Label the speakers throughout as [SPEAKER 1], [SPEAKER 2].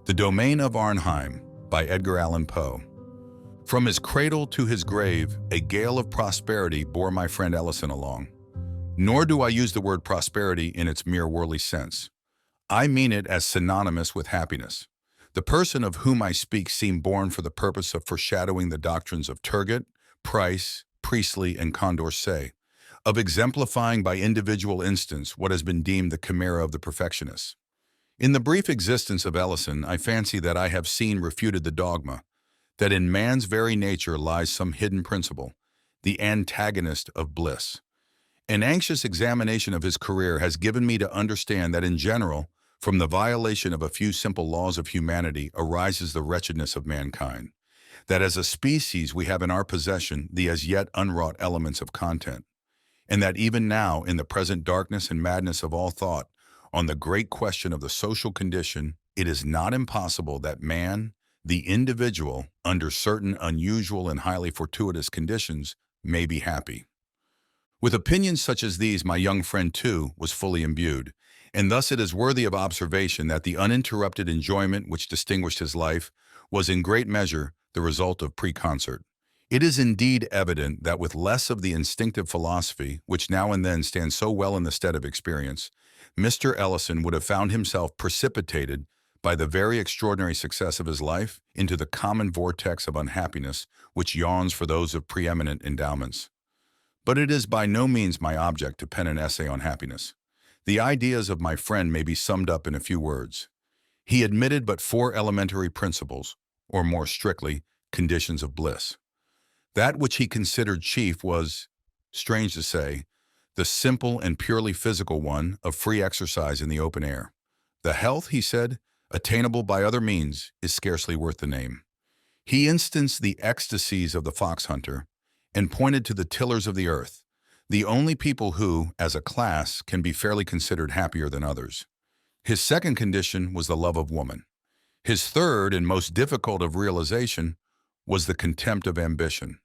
[SPEAKER 1] The Domain of Arnheim by Edgar Allan Poe. From his cradle to his grave, a gale of prosperity bore my friend Ellison along. Nor do I use the word prosperity in its mere worldly sense. I mean it as synonymous with happiness. The person of whom I speak seemed born for the purpose of foreshadowing the doctrines of Turgot, Price, Priestley, and Condorcet, of exemplifying by individual instance what has been deemed the chimera of the perfectionists. In the brief existence of Ellison, I fancy that I have seen refuted the dogma that in man's very nature lies some hidden principle, the antagonist of bliss. An anxious examination of his career has given me to understand that in general, from the violation of a few simple laws of humanity arises the wretchedness of mankind, that as a species we have in our possession the as yet unwrought elements of content, and that even now, in the present darkness and madness of all thought, on the great question of the social condition, it is not impossible that man, the individual, under certain unusual and highly fortuitous conditions, may be happy. With opinions such as these, my young friend, too, was fully imbued, and thus it is worthy of observation that the uninterrupted enjoyment which distinguished his life was in great measure the result of preconcert. It is indeed evident that with less of the instinctive philosophy, which now and then stands so well in the stead of experience, Mr. Ellison would have found himself precipitated by the very extraordinary success of his life into the common vortex of unhappiness which yawns for those of preeminent endowments. But it is by no means my object to pen an essay on happiness. The ideas of my friend may be summed up in a few words. He admitted but four elementary principles, or more strictly, conditions of bliss. That which he considered chief was, strange to say, the simple and purely physical one of free exercise in the open air. The health, he said, attainable by other means, is scarcely worth the name. He instanced the ecstasies of the fox hunter and pointed to the tillers of the earth, the only people who, as a class, can be fairly considered happier than others. His second condition was the love of woman. His third and most difficult of realization was the contempt of ambition.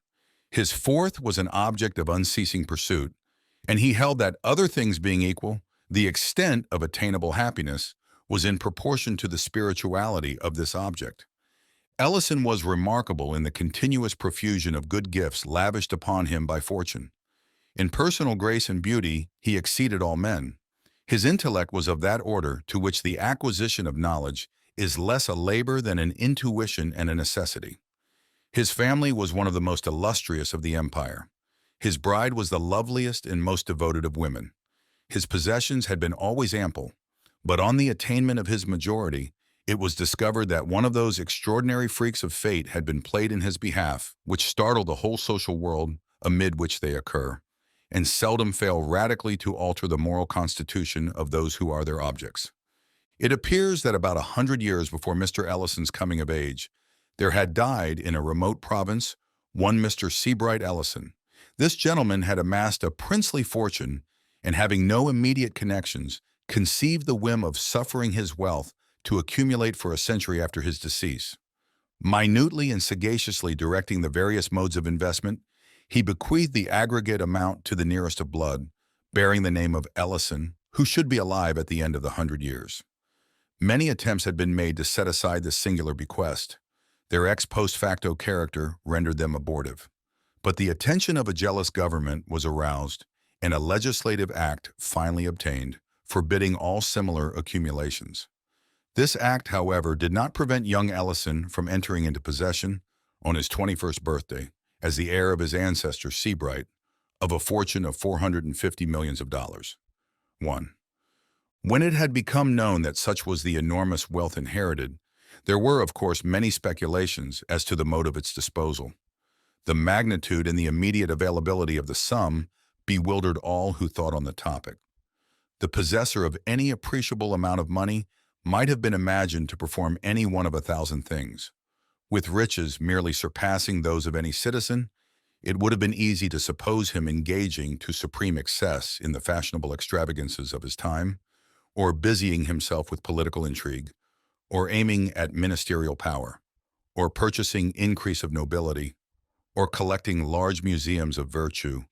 [SPEAKER 1] His fourth was an object of unceasing pursuit, and he held that, other things being equal, the extent of attainable happiness was in proportion to the spirituality of this object. Ellison was remarkable in the continuous profusion of good gifts lavished upon him by fortune. In personal grace and beauty, he exceeded all men. His intellect was of that order to which the acquisition of knowledge is less a labor than an intuition and a necessity. His family was one of the most illustrious of the empire. His bride was the loveliest and most devoted of women. His possessions had been always ample, but on the attainment of his majority, it was discovered that one of those extraordinary freaks of fate had been played in his behalf, which startle the whole social world amid which they occur, and seldom fail radically to alter the moral constitution of those who are their objects. It appears that about 100 years before Mr. Ellison's coming of age, there had died in a remote province one Mr. Seabright Ellison. This gentleman had amassed a princely fortune, and having no immediate connections, conceived the whim of suffering his wealth to accumulate for a century after his decease. Minutely and sagaciously directing the various modes of investment, he bequeathed the aggregate amount to the nearest of blood, bearing the name of Ellison, who should be alive at the end of the 100 years. Many attempts had been made to set aside this singular bequest. Their ex post facto character rendered them abortive. But the attention of a jealous government was aroused, and a legislative act finally obtained, forbidding all similar accumulations. This act, however, did not prevent young Ellison from entering into possession, on his 21st birthday, as the heir of his ancestor Seabright, of a fortune of $450 millions. 1. When it had become known that such was the enormous wealth inherited, there were, of course, many speculations as to the mode of its disposal. The magnitude and the immediate availability of the sum bewildered all who thought on the topic. The possessor of any appreciable amount of money might have been imagined to perform any one of 1,000 things. With riches merely surpassing those of any citizen, it would have been easy to suppose him engaging to supreme excess in the fashionable extravagances of his time, or busying himself with political intrigue, or aiming at ministerial power, or purchasing increase of nobility, or collecting large museums of virtue,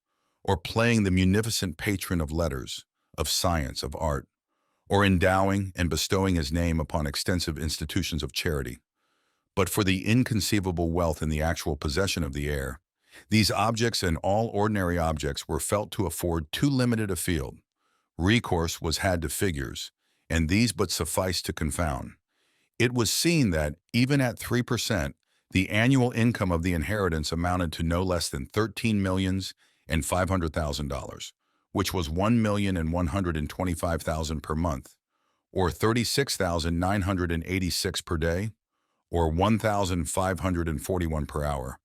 [SPEAKER 1] or playing the munificent patron of letters, of science, of art, or endowing and bestowing his name upon extensive institutions of charity. But for the inconceivable wealth in the actual possession of the heir, these objects and all ordinary objects were felt to afford too limited a field. Recourse was had to figures, and these but sufficed to confound. It was seen that, even at 3%, the annual income of the inheritance amounted to no less than $13,500,000, which was $1,125,000 per month, or $36,986 per day, or $1,541 per hour,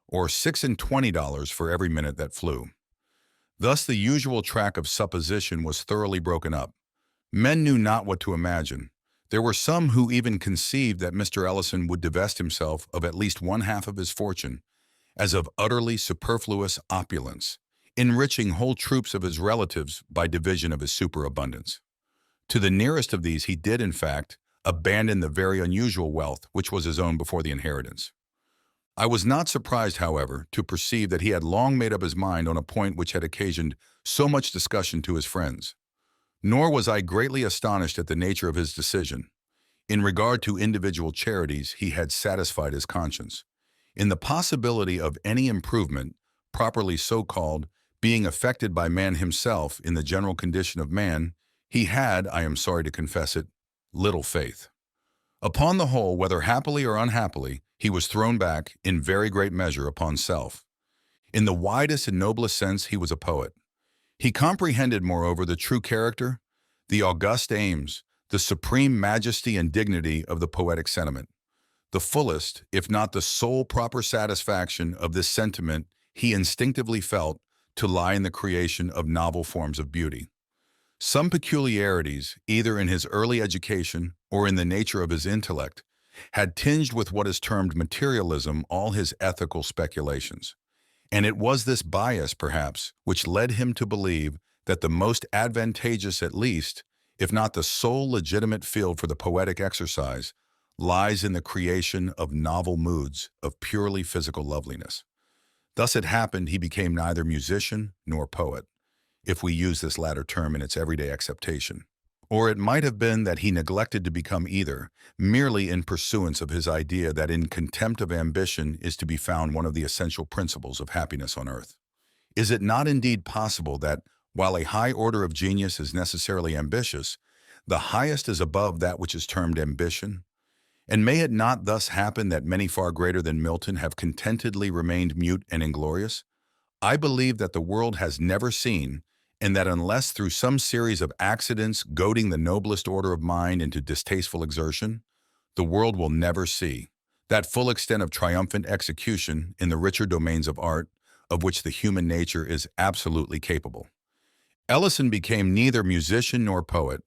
[SPEAKER 1] or $6 and $20 for every minute that flew. Thus the usual track of supposition was thoroughly broken up. Men knew not what to imagine. There were some who even conceived that Mr. Ellison would divest himself of at least one half of his fortune, as of utterly superfluous opulence, enriching whole troops of his relatives by division of his superabundance. To the nearest of these he did, in fact, abandon the very unusual wealth which was his own before the inheritance. I was not surprised, however, to perceive that he had long made up his mind on a point which had occasioned so much discussion to his friends. Nor was I greatly astonished at the nature of his decision. In regard to individual charities, he had satisfied his conscience. In the possibility of any improvement, properly so called, being effected by man himself in the general condition of man, he had, I am sorry to confess it, little faith. Upon the whole, whether happily or unhappily, he was thrown back, in very great measure, upon self. In the widest and noblest sense, he was a poet. He comprehended, moreover, the true character, the august aims, the supreme majesty and dignity of the poetic sentiment. The fullest, if not the sole proper satisfaction of this sentiment he instinctively felt to lie in the creation of novel forms of beauty. Some peculiarities, either in his early education or in the nature of his intellect, had tinged with what is termed materialism all his ethical speculations. And it was this bias, perhaps, which led him to believe that the most advantageous, at least, if not the sole legitimate field for the poetic exercise, lies in the creation of novel moods of purely physical loveliness. Thus it happened he became neither musician nor poet, if we use this latter term in its everyday acceptation. Or it might have been that he neglected to become either, merely in pursuance of his idea that in contempt of ambition is to be found one of the essential principles of happiness on earth. Is it not indeed possible that, while a high order of genius is necessarily ambitious, the highest is above that which is termed ambition? And may it not thus happen that many far greater than Milton have contentedly remained mute and inglorious? I believe that the world has never seen, and that unless through some series of accidents goading the noblest order of mind into distasteful exertion, the world will never see that full extent of triumphant execution in the richer domains of art, of which the human nature is absolutely capable. Ellison became neither musician nor poet,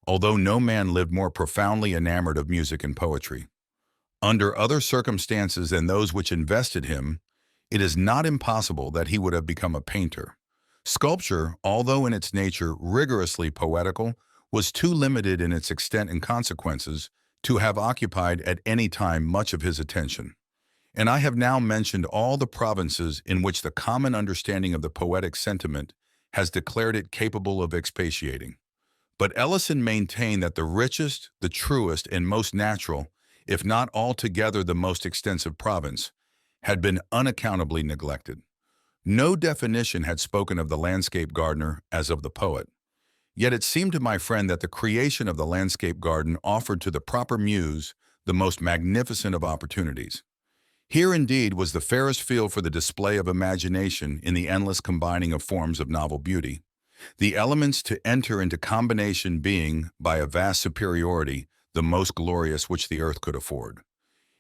[SPEAKER 1] although no man lived more profoundly enamored of music and poetry. Under other circumstances than those which invested him, it is not impossible that he would have become a painter. Sculpture, although in its nature rigorously poetical, was too limited in its extent and consequences to have occupied at any time much of his attention. And I have now mentioned all the provinces in which the common understanding of the poetic sentiment has declared it capable of expatiating. But Ellison maintained that the richest, the truest, and most natural, if not altogether the most extensive province, had been unaccountably neglected. No definition had spoken of the landscape gardener as of the poet. Yet it seemed to my friend that the creation of the landscape garden offered to the proper muse the most magnificent of opportunities. Here indeed was the fairest field for the display of imagination in the endless combining of forms of novel beauty, the elements to enter into combination being, by a vast superiority, the most glorious which the earth could afford.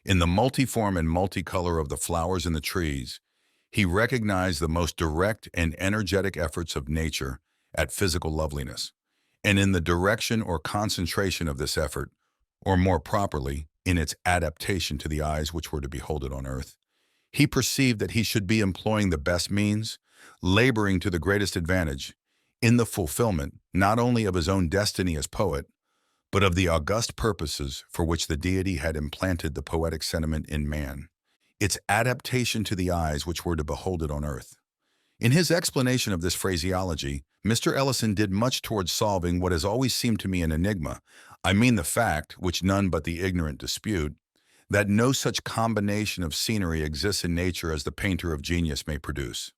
[SPEAKER 1] In the multiform and multicolor of the flowers and the trees, he recognized the most direct and energetic efforts of nature at physical loveliness, and in the direction or concentration of this effort, or more properly, in its adaptation to the eyes which were to behold it on earth, he perceived that he should be employing the best means, laboring to the greatest advantage, in the fulfillment not only of his own destiny as poet, but of the august purposes for which the deity had implanted the poetic sentiment in man, its adaptation to the eyes which were to behold it on earth. In his explanation of this phraseology, Mr. Ellison did much towards solving what has always seemed to me an enigma. I mean the fact, which none but the ignorant dispute, that no such combination of scenery exists in nature as the painter of genius may produce.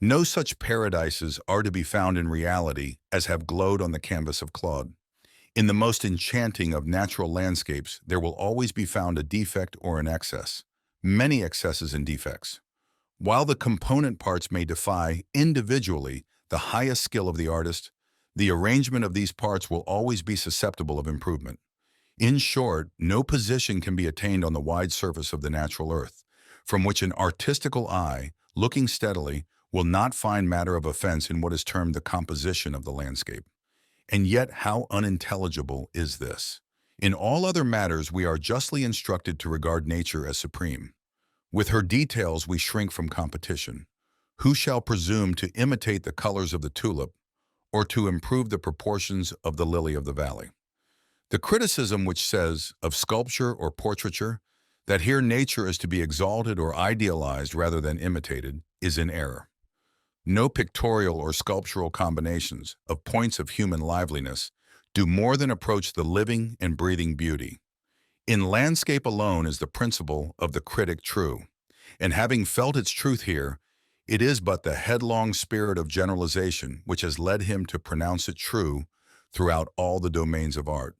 [SPEAKER 1] No such paradises are to be found in reality as have glowed on the canvas of Claude. In the most enchanting of natural landscapes, there will always be found a defect or an excess, many excesses and defects. While the component parts may defy, individually, the highest skill of the artist, the arrangement of these parts will always be susceptible of improvement. In short, no position can be attained on the wide surface of the natural earth, from which an artistical eye, looking steadily, will not find matter of offense in what is termed the composition of the landscape. And yet how unintelligible is this? In all other matters we are justly instructed to regard nature as supreme. With her details we shrink from competition. Who shall presume to imitate the colors of the tulip, or to improve the proportions of the lily of the valley? The criticism which says, of sculpture or portraiture, that here nature is to be exalted or idealized rather than imitated, is in error. No pictorial or sculptural combinations of points of human liveliness do more than approach the living and breathing beauty. In landscape alone is the principle of the critic true, and having felt its truth here, it is but the headlong spirit of generalization which has led him to pronounce it true throughout all the domains of art.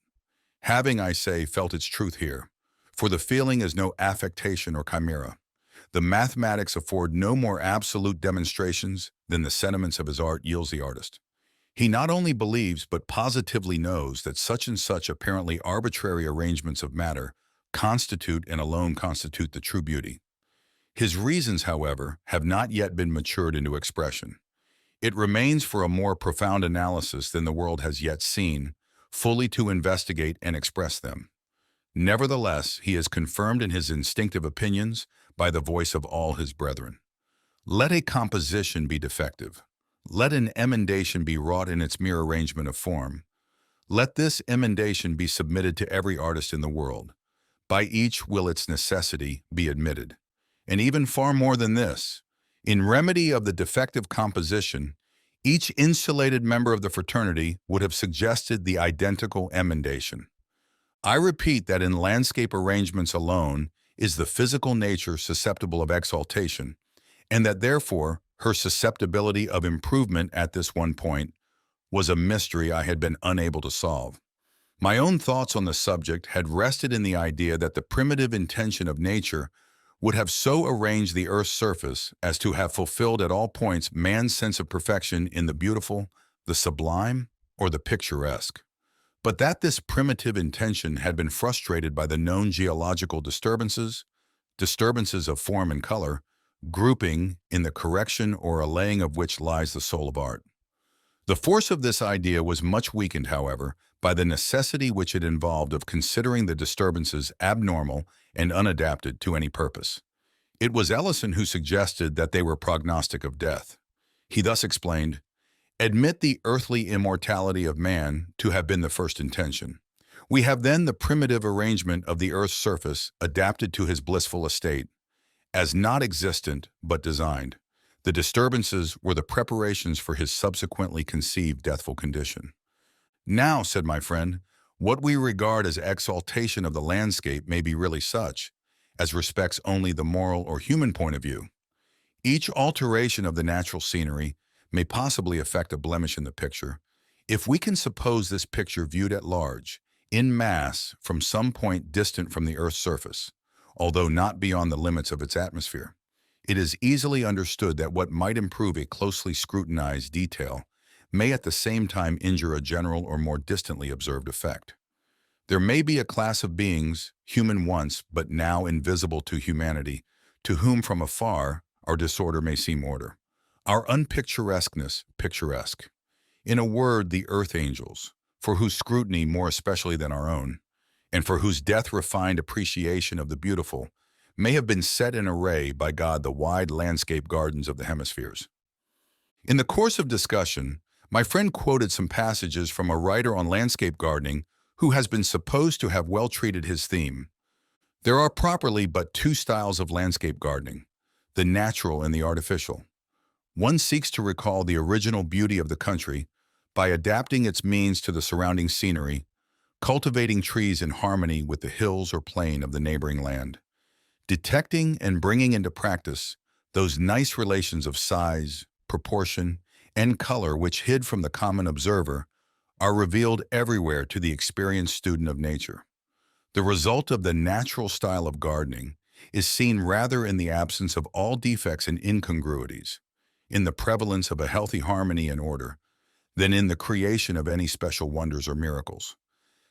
[SPEAKER 1] Having, I say, felt its truth here, for the feeling is no affectation or chimera. The mathematics afford no more absolute demonstrations than the sentiments of his art yields the artist. He not only believes but positively knows that such and such apparently arbitrary arrangements of matter constitute and alone constitute the true beauty. His reasons, however, have not yet been matured into expression. It remains for a more profound analysis than the world has yet seen, fully to investigate and express them. Nevertheless, he is confirmed in his instinctive opinions by the voice of all his brethren. Let a composition be defective. Let an emendation be wrought in its mere arrangement of form. Let this emendation be submitted to every artist in the world. By each will its necessity be admitted. And even far more than this, in remedy of the defective composition, each insulated member of the fraternity would have suggested the identical emendation. I repeat that in landscape arrangements alone is the physical nature susceptible of exaltation, and that therefore her susceptibility of improvement at this one point was a mystery I had been unable to solve. My own thoughts on the subject had rested in the idea that the primitive intention of nature would have so arranged the earth's surface as to have fulfilled at all points man's sense of perfection in the beautiful, the sublime, or the picturesque. But that this primitive intention had been frustrated by the known geological disturbances of form and color, grouping in the correction or allaying of which lies the soul of art. The force of this idea was much weakened, however, by the necessity which it involved of considering the disturbances abnormal and unadapted to any purpose. It was Ellison who suggested that they were prognostic of death. He thus explained, "Admit the earthly immortality of man to have been the first intention. We have then the primitive arrangement of the earth's surface adapted to his blissful estate, as not existent but designed. The disturbances were the preparations for his subsequently conceived deathful condition. Now," said my friend, "what we regard as exaltation of the landscape may be really such, as respects only the moral or human point of view. Each alteration of the natural scenery may possibly affect a blemish in the picture. If we can suppose this picture viewed at large, in mass, from some point distant from the earth's surface, although not beyond the limits of its atmosphere, it is easily understood that what might improve a closely scrutinized detail may at the same time injure a general or more distantly observed effect. There may be a class of beings, human once but now invisible to humanity, to whom from afar our disorder may seem order, our unpicturesqueness picturesque. In a word, the earth angels, for whose scrutiny more especially than our own, and for whose death-refined appreciation of the beautiful, may have been set in array by God the wide landscape gardens of the hemispheres." In the course of discussion, my friend quoted some passages from a writer on landscape gardening who has been supposed to have well treated his theme. There are properly but two styles of landscape gardening, the natural and the artificial. One seeks to recall the original beauty of the country by adapting its means to the surrounding scenery, cultivating trees in harmony with the hills or plain of the neighboring land, detecting and bringing into practice those nice relations of size, proportion, and color which hid from the common observer are revealed everywhere to the experienced student of nature. The result of the natural style of gardening is seen rather in the absence of all defects and incongruities, in the prevalence of a healthy harmony and order, than in the creation of any special wonders or miracles.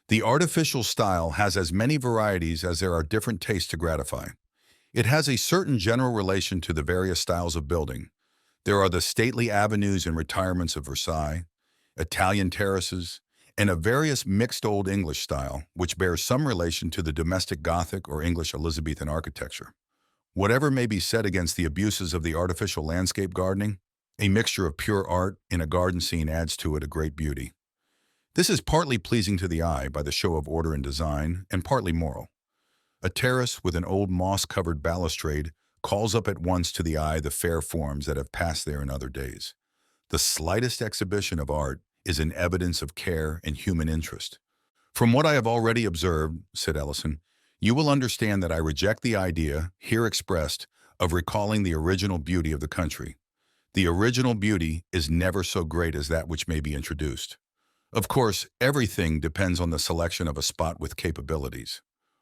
[SPEAKER 1] The artificial style has as many varieties as there are different tastes to gratify. It has a certain general relation to the various styles of building. There are the stately avenues and retirements of Versailles, Italian terraces, and a various mixed Old English style, which bears some relation to the domestic Gothic or English Elizabethan architecture. Whatever may be said against the abuses of the artificial landscape gardening, a mixture of pure art in a garden scene adds to it a great beauty. This is partly pleasing to the eye by the show of order and design, and partly moral. A terrace with an old moss-covered balustrade calls up at once to the eye the fair forms that have passed there in other days. The slightest exhibition of art is an evidence of care and human interest. From what I have already observed, said Ellison, you will understand that I reject the idea, here expressed, of recalling the original beauty of the country. The original beauty is never so great as that which may be introduced. Of course, everything depends on the selection of a spot with capabilities.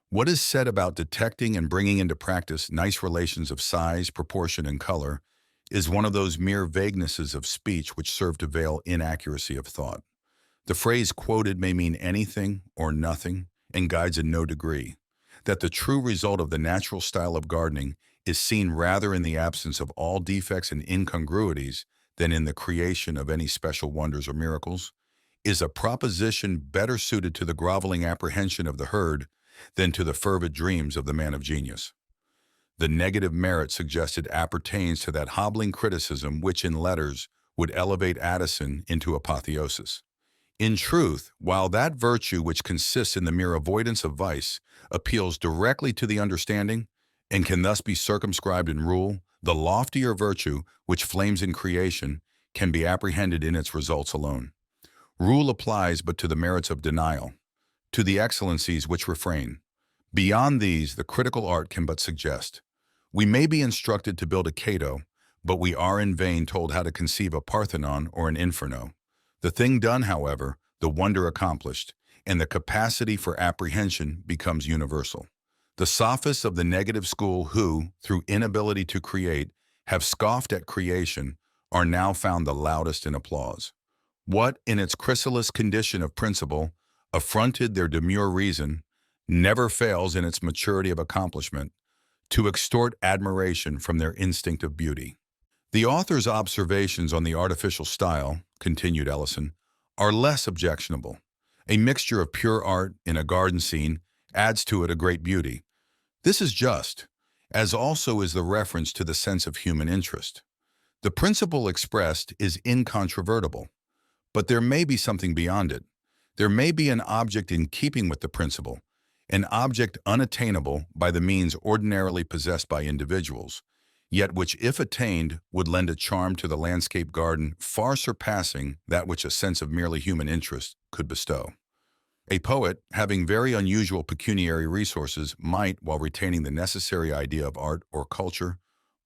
[SPEAKER 1] What is said about detecting and bringing into practice nice relations of size, proportion, and color is one of those mere vaguenesses of speech which serve to veil inaccuracy of thought. The phrase quoted may mean anything or nothing and guides in no degree. That the true result of the natural style of gardening is seen rather in the absence of all defects and incongruities than in the creation of any special wonders or miracles, is a proposition better suited to the groveling apprehension of the herd than to the fervid dreams of the man of genius. The negative merit suggested appertains to that hobbling criticism which in letters would elevate Addison into apotheosis. In truth, while that virtue which consists in the mere avoidance of vice appeals directly to the understanding and can thus be circumscribed in rule, the loftier virtue which flames in creation can be apprehended in its results alone. Rule applies but to the merits of denial, to the excellencies which refrain. Beyond these, the critical art can but suggest. We may be instructed to build a Cato, but we are in vain told how to conceive a Parthenon or an Inferno. The thing done, however, the wonder accomplished, and the capacity for apprehension becomes universal. The sophists of the negative school who, through inability to create, have scoffed at creation, are now found the loudest in applause. What, in its chrysalis condition of principle, affronted their demure reason, never fails in its maturity of accomplishment to extort admiration from their instinct of beauty. The author's observations on the artificial style, continued Ellison, are less objectionable. A mixture of pure art in a garden scene adds to it a great beauty. This is just, as also is the reference to the sense of human interest. The principle expressed is incontrovertible, but there may be something beyond it. There may be an object in keeping with the principle, an object unattainable by the means ordinarily possessed by individuals, yet which, if attained, would lend a charm to the landscape garden far surpassing that which a sense of merely human interest could bestow. A poet, having very unusual pecuniary resources, might, while retaining the necessary idea of art or culture,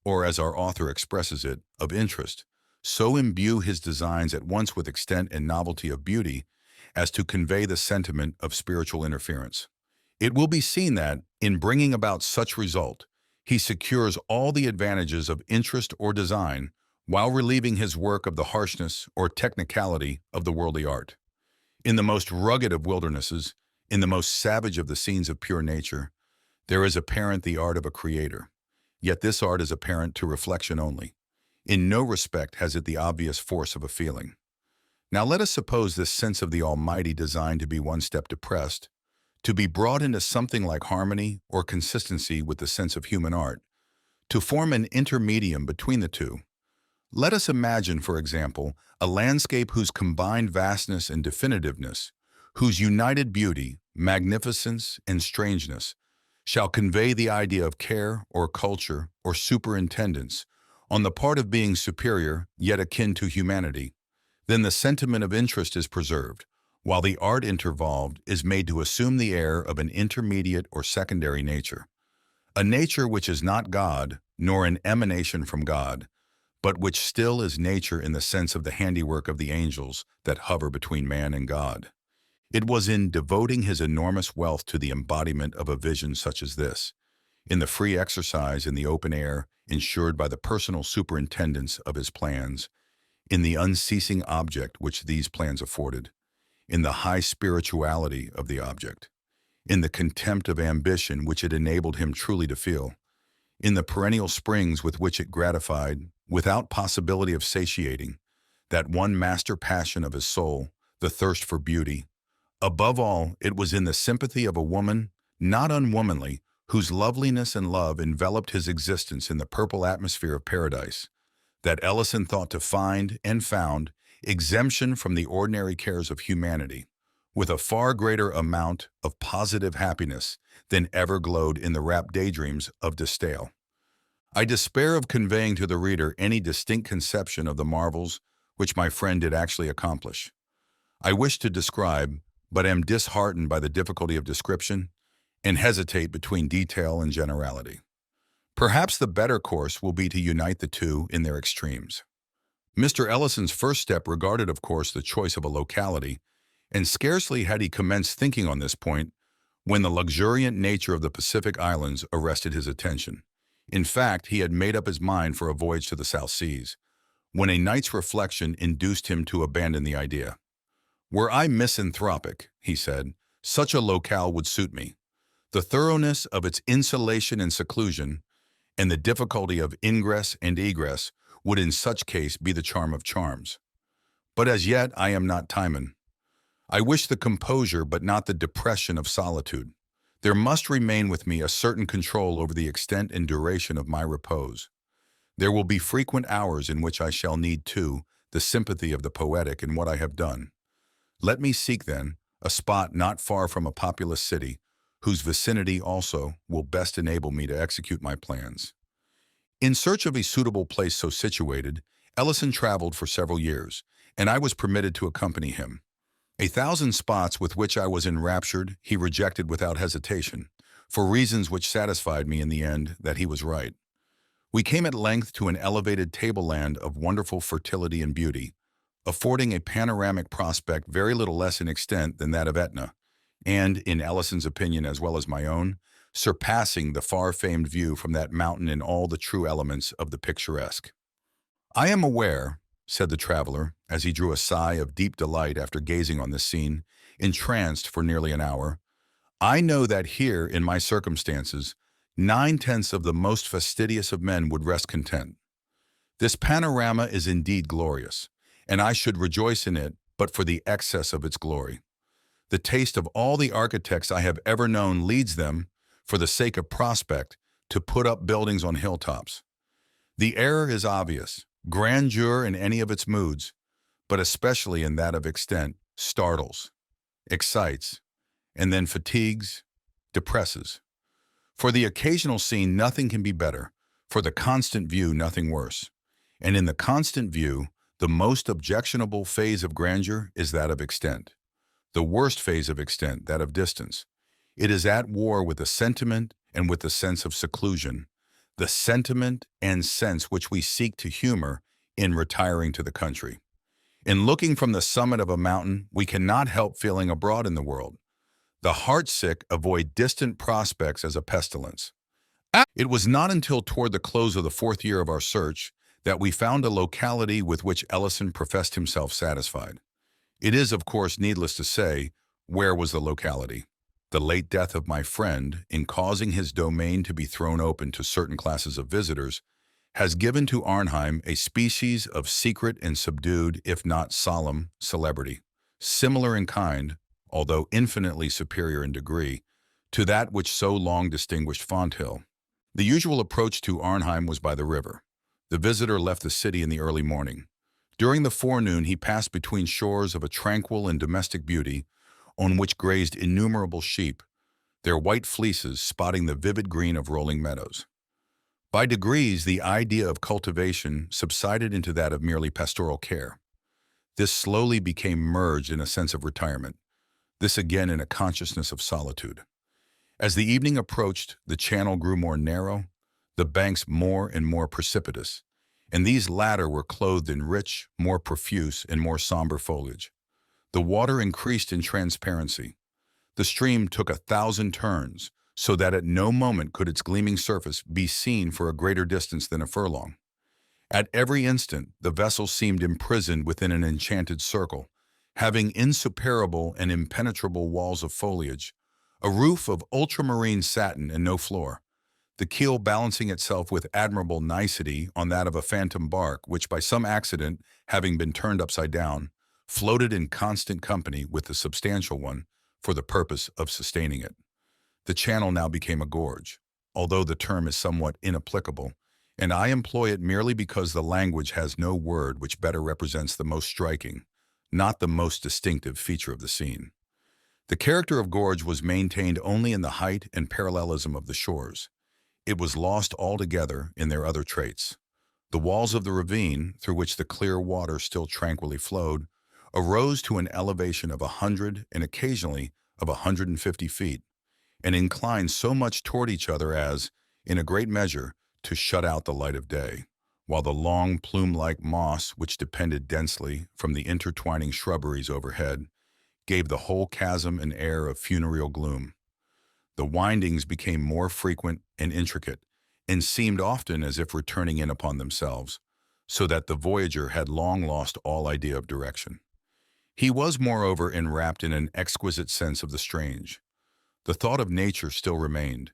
[SPEAKER 1] or as our author expresses it, of interest, so imbue his designs at once with extent and novelty of beauty as to convey the sentiment of spiritual interference. It will be seen that, in bringing about such result, he secures all the advantages of interest or design while relieving his work of the harshness or technicality of the worldly art. In the most rugged of wildernesses, in the most savage of the scenes of pure nature, there is apparent the art of a creator. Yet this art is apparent to reflection only. In no respect has it the obvious force of a feeling. Now let us suppose this sense of the Almighty designed to be one step depressed, to be brought into something like harmony or consistency with the sense of human art, to form an intermedium between the two. Let us imagine, for example, a landscape whose combined vastness and definitiveness, whose united beauty, magnificence, and strangeness, shall convey the idea of care or culture or superintendence, on the part of being superior, yet akin to humanity, then the sentiment of interest is preserved, while the art involved is made to assume the air of an intermediate or secondary nature, a nature which is not God, nor an emanation from God, but which still is nature in the sense of the handiwork of the angels that hover between man and God. It was in devoting his enormous wealth to the embodiment of a vision such as this, in the free exercise in the open air ensured by the personal superintendence of his plans, in the unceasing object which these plans afforded, in the high spirituality of the object, in the contempt of ambition which it enabled him truly to feel, in the perennial springs with which it gratified, without possibility of satiating, that one master passion of his soul, the thirst for beauty. Above all, it was in the sympathy of a woman, not unwomanly, whose loveliness and love enveloped his existence in the purple atmosphere of paradise, that Ellison thought to find, and found, exemption from the ordinary cares of humanity, with a far greater amount of positive happiness than ever glowed in the rapt daydreams of de Staël. I despair of conveying to the reader any distinct conception of the marvels which my friend did actually accomplish. I wish to describe, but am disheartened by the difficulty of description, and hesitate between detail and generality. Perhaps the better course will be to unite the two in their extremes. Mr. Ellison's first step regarded, of course, the choice of a locality, and scarcely had he commenced thinking on this point when the luxuriant nature of the Pacific Islands arrested his attention. In fact, he had made up his mind for a voyage to the South Seas, when a night's reflection induced him to abandon the idea. "Were I misanthropic," he said, "such a locale would suit me. The thoroughness of its insulation and seclusion, and the difficulty of ingress and egress would in such case be the charm of charms. But as yet I am not Timon. I wish the composure but not the depression of solitude. There must remain with me a certain control over the extent and duration of my repose. There will be frequent hours in which I shall need, too, the sympathy of the poetic in what I have done. Let me seek, then, a spot not far from a populous city, whose vicinity also will best enable me to execute my plans." In search of a suitable place so situated, Ellison traveled for several years, and I was permitted to accompany him. 1,000 spots with which I was enraptured he rejected without hesitation, for reasons which satisfied me in the end that he was right. We came at length to an elevated tableland of wonderful fertility and beauty, affording a panoramic prospect very little less in extent than that of Etna, and, in Ellison's opinion as well as my own, surpassing the far-famed view from that mountain in all the true elements of the picturesque. "I am aware," said the traveler, as he drew a sigh of deep delight after gazing on this scene, entranced for nearly an hour, "I know that here, in my circumstances, 9/10 of the most fastidious of men would rest content. This panorama is indeed glorious, and I should rejoice in it but for the excess of its glory. The taste of all the architects I have ever known leads them, for the sake of prospect, to put up buildings on hilltops. The error is obvious. Grandeur in any of its moods, but especially in that of extent, startles, excites, and then fatigues, depresses. For the occasional scene nothing can be better, for the constant view nothing worse. And in the constant view, the most objectionable phase of grandeur is that of extent. The worst phase of extent, that of distance. It is at war with the sentiment and with the sense of seclusion, the sentiment and sense which we seek to humor in retiring to the country. In looking from the summit of a mountain, we cannot help feeling abroad in the world. The heartsick avoid distant prospects as a pestilence. It was not until toward the close of the 4th year of our search that we found a locality with which Ellison professed himself satisfied. It is, of course, needless to say, where was the locality. The late death of my friend, in causing his domain to be thrown open to certain classes of visitors, has given to Arnheim a species of secret and subdued, if not solemn, celebrity, similar in kind, although infinitely superior in degree, to that which so long distinguished Fonthill. The usual approach to Arnheim was by the river. The visitor left the city in the early morning. During the forenoon he passed between shores of a tranquil and domestic beauty, on which grazed innumerable sheep, their white fleeces spotting the vivid green of rolling meadows. By degrees, the idea of cultivation subsided into that of merely pastoral care. This slowly became merged in a sense of retirement, this again in a consciousness of solitude. As the evening approached, the channel grew more narrow, the banks more and more precipitous, and these latter were clothed in rich, more profuse, and more somber foliage. The water increased in transparency. The stream took 1,000 turns, so that at no moment could its gleaming surface be seen for a greater distance than a furlong. At every instant, the vessel seemed imprisoned within an enchanted circle, having insuperable and impenetrable walls of foliage, a roof of ultramarine satin and no floor, the keel balancing itself with admirable nicety on that of a phantom bark which, by some accident, having been turned upside down, floated in constant company with the substantial one for the purpose of sustaining it. The channel now became a gorge, although the term is somewhat inapplicable, and I employ it merely because the language has no word which better represents the most striking, not the most distinctive feature of the scene. The character of gorge was maintained only in the height and parallelism of the shores. It was lost altogether in their other traits. The walls of the ravine, through which the clear water still tranquilly flowed, arose to an elevation of 100 and occasionally of 150 feet, and inclined so much toward each other as, in a great measure, to shut out the light of day, while the long plume-like moss which depended densely from the intertwining shrubberies overhead gave the whole chasm an air of funereal gloom. The windings became more frequent and intricate, and seemed often as if returning in upon themselves, so that the voyager had long lost all idea of direction. He was, moreover, enwrapped in an exquisite sense of the strange. The thought of nature still remained,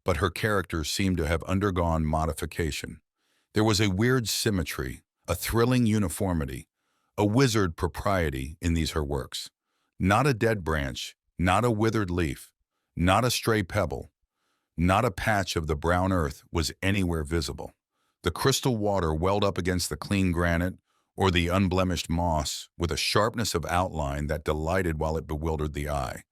[SPEAKER 1] but her character seemed to have undergone modification. There was a weird symmetry, a thrilling uniformity, a wizard propriety in these her works. Not a dead branch, not a withered leaf, not a stray pebble, not a patch of the brown earth was anywhere visible. The crystal water welled up against the clean granite or the unblemished moss with a sharpness of outline that delighted while it bewildered the eye.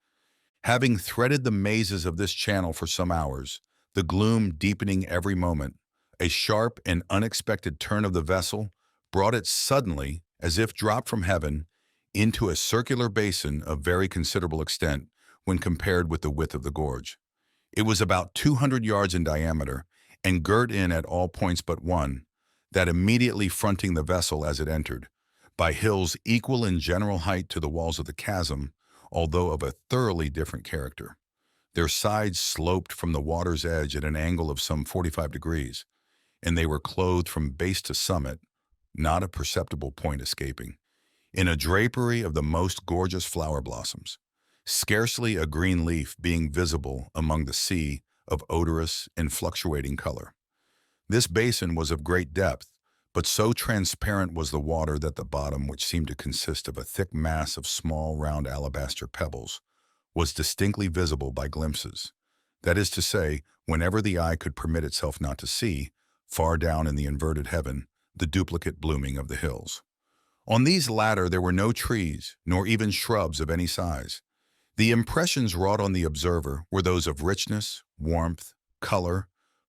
[SPEAKER 1] Having threaded the mazes of this channel for some hours, the gloom deepening every moment, a sharp and unexpected turn of the vessel brought it suddenly, as if dropped from heaven, into a circular basin of very considerable extent when compared with the width of the gorge. It was about 200 yards in diameter and girt in at all points but one, that immediately fronting the vessel as it entered, by hills equal in general height to the walls of the chasm, although of a thoroughly different character. Their sides sloped from the water's edge at an angle of some 45 degrees, and they were clothed from base to summit, not a perceptible point escaping, in a drapery of the most gorgeous flower blossoms, scarcely a green leaf being visible among the sea of odorous and fluctuating color. This basin was of great depth, but so transparent was the water that the bottom, which seemed to consist of a thick mass of small round alabaster pebbles, was distinctly visible by glimpses. That is to say, whenever the eye could permit itself not to see, far down in the inverted heaven, the duplicate blooming of the hills. On these latter there were no trees, nor even shrubs of any size. The impressions wrought on the observer were those of richness, warmth, color,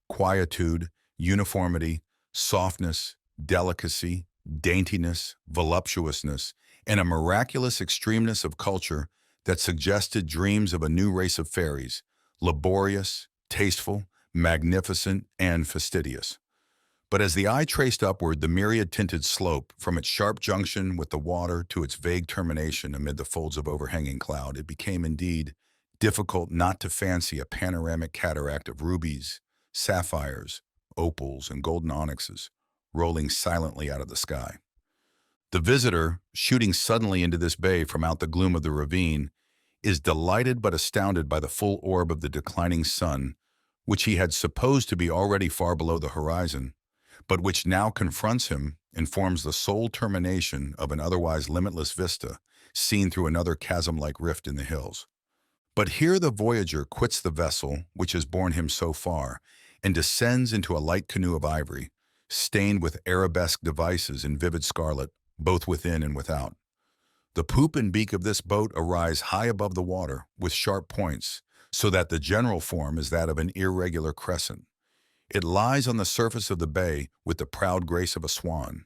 [SPEAKER 1] quietude, uniformity, softness, delicacy, daintiness, voluptuousness, and a miraculous extremeness of culture that suggested dreams of a new race of fairies, laborious, tasteful, magnificent, and fastidious. But as the eye traced upward the myriad-tinted slope, from its sharp junction with the water to its vague termination amid the folds of overhanging cloud, it became indeed difficult not to fancy a panoramic cataract of rubies, sapphires, opals, and golden onyxes, rolling silently out of the sky. The visitor, shooting suddenly into this bay from out the gloom of the ravine, is delighted but astounded by the full orb of the declining sun, which he had supposed to be already far below the horizon, but which now confronts him and forms the sole termination of an otherwise limitless vista, seen through another chasm-like rift in the hills. But here the voyager quits the vessel which has borne him so far, and descends into a light canoe of ivory, stained with arabesque devices in vivid scarlet, both within and without. The poop and beak of this boat arise high above the water, with sharp points, so that the general form is that of an irregular crescent. It lies on the surface of the bay with the proud grace of a swan.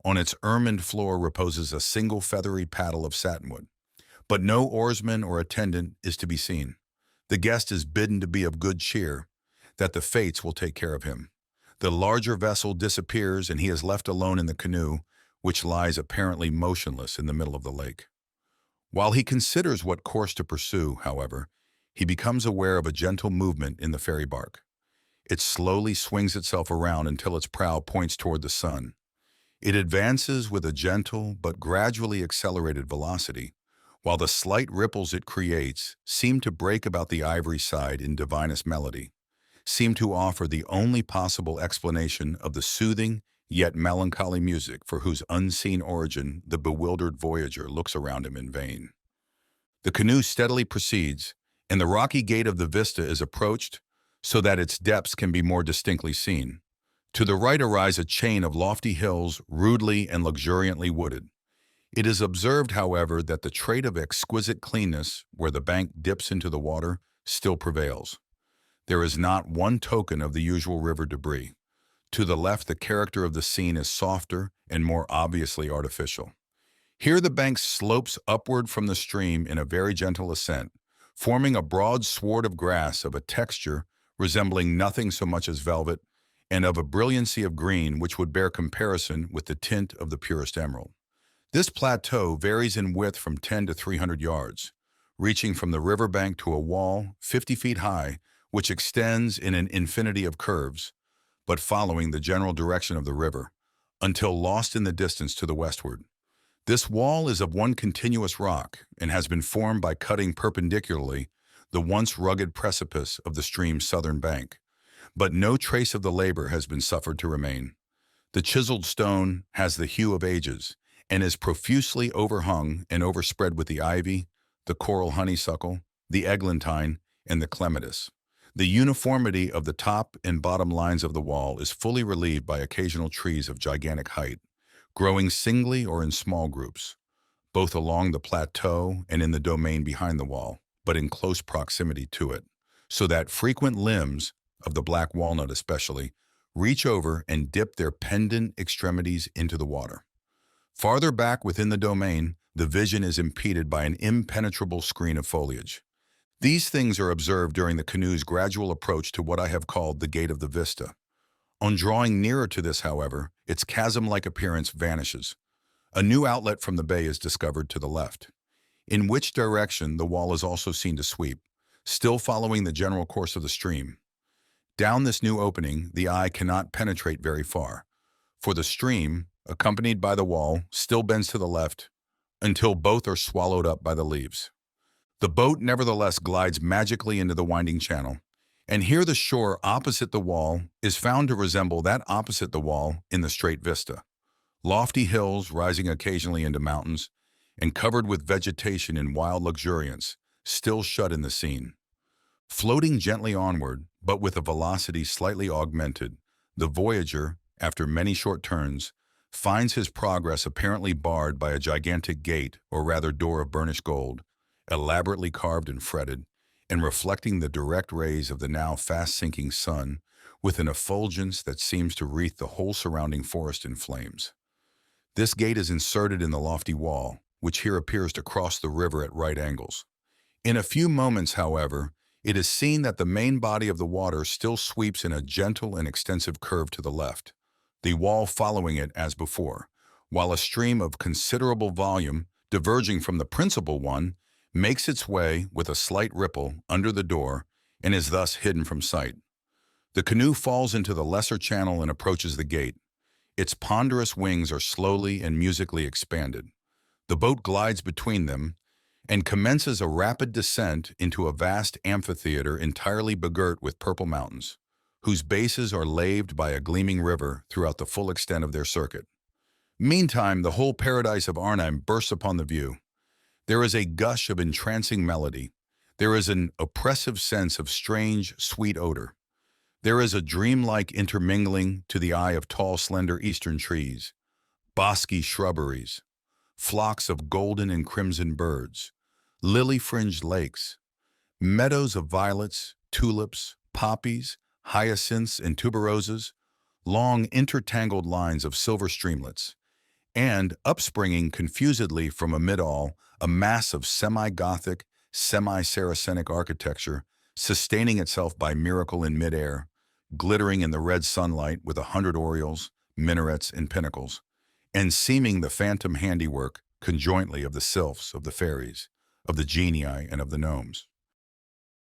[SPEAKER 1] On its ermined floor reposes a single feathery paddle of satinwood. But no oarsman or attendant is to be seen. The guest is bidden to be of good cheer, that the fates will take care of him. The larger vessel disappears and he is left alone in the canoe, which lies apparently motionless in the middle of the lake. While he considers what course to pursue, however, he becomes aware of a gentle movement in the ferry bark. It slowly swings itself around until its prow points toward the sun. It advances with a gentle but gradually accelerated velocity, while the slight ripples it creates seem to break about the ivory side in divinest melody, seem to offer the only possible explanation of the soothing yet melancholy music for whose unseen origin the bewildered voyager looks around him in vain. The canoe steadily proceeds, and the rocky gate of the vista is approached so that its depths can be more distinctly seen. To the right arise a chain of lofty hills, rudely and luxuriantly wooded. It is observed, however, that the trait of exquisite cleanness, where the bank dips into the water, still prevails. There is not one token of the usual river debris. To the left, the character of the scene is softer and more obviously artificial. Here the bank slopes upward from the stream in a very gentle ascent, forming a broad sward of grass of a texture resembling nothing so much as velvet, and of a brilliancy of green which would bear comparison with the tint of the purest emerald. This plateau varies in width from 10 to 300 yards, reaching from the riverbank to a wall 50 feet high, which extends in an infinity of curves, but following the general direction of the river, until lost in the distance to the westward. This wall is of one continuous rock and has been formed by cutting perpendicularly the once rugged precipice of the stream's southern bank, but no trace of the labor has been suffered to remain. The chiseled stone has the hue of ages, and is profusely overhung and overspread with the ivy, the coral honeysuckle, the eglantine, and the clematis. The uniformity of the top and bottom lines of the wall is fully relieved by occasional trees of gigantic height, growing singly or in small groups, both along the plateau and in the domain behind the wall, but in close proximity to it, so that frequent limbs, of the black walnut especially, reach over and dip their pendant extremities into the water. Farther back within the domain, the vision is impeded by an impenetrable screen of foliage. These things are observed during the canoe's gradual approach to what I have called the gate of the vista. On drawing nearer to this, however, its chasm-like appearance vanishes. A new outlet from the bay is discovered to the left, in which direction the wall is also seen to sweep, still following the general course of the stream. Down this new opening, the eye cannot penetrate very far, for the stream, accompanied by the wall, still bends to the left until both are swallowed up by the leaves. The boat nevertheless glides magically into the winding channel, and here the shore opposite the wall is found to resemble that opposite the wall in the straight vista. Lofty hills rising occasionally into mountains and covered with vegetation in wild luxuriance still shut in the scene. Floating gently onward, but with a velocity slightly augmented, the voyager, after many short turns, finds his progress apparently barred by a gigantic gate, or rather door of burnished gold, elaborately carved and fretted, and reflecting the direct rays of the now fast-sinking sun with an effulgence that seems to wreath the whole surrounding forest in flames. This gate is inserted in the lofty wall, which here appears to cross the river at right angles. In a few moments, however, it is seen that the main body of the water still sweeps in a gentle and extensive curve to the left, the wall following it as before, while a stream of considerable volume, diverging from the principal one, makes its way with a slight ripple under the door and is thus hidden from sight. The canoe falls into the lesser channel and approaches the gate. Its ponderous wings are slowly and musically expanded. The boat glides between them and commences a rapid descent into a vast amphitheater entirely begirt with purple mountains, whose bases are laved by a gleaming river throughout the full extent of their circuit. Meantime, the whole paradise of Arnheim bursts upon the view. There is a gush of entrancing melody. There is an oppressive sense of strange, sweet odor. There is a dreamlike intermingling to the eye of tall, slender eastern trees, bosky shrubberies, flocks of golden and crimson birds, lily-fringed lakes, meadows of violets, tulips, poppies, hyacinths and tuberoses, long intertangled lines of silver streamlets, and upspringing confusedly from amid all, a mass of semi-Gothic, semi-Saracenic architecture, sustaining itself by miracle in midair, glittering in the red sunlight with 100 orioles, minarets, and pinnacles, and seeming the phantom handiwork conjointly of the sylphs, of the fairies, of the genii, and of the gnomes.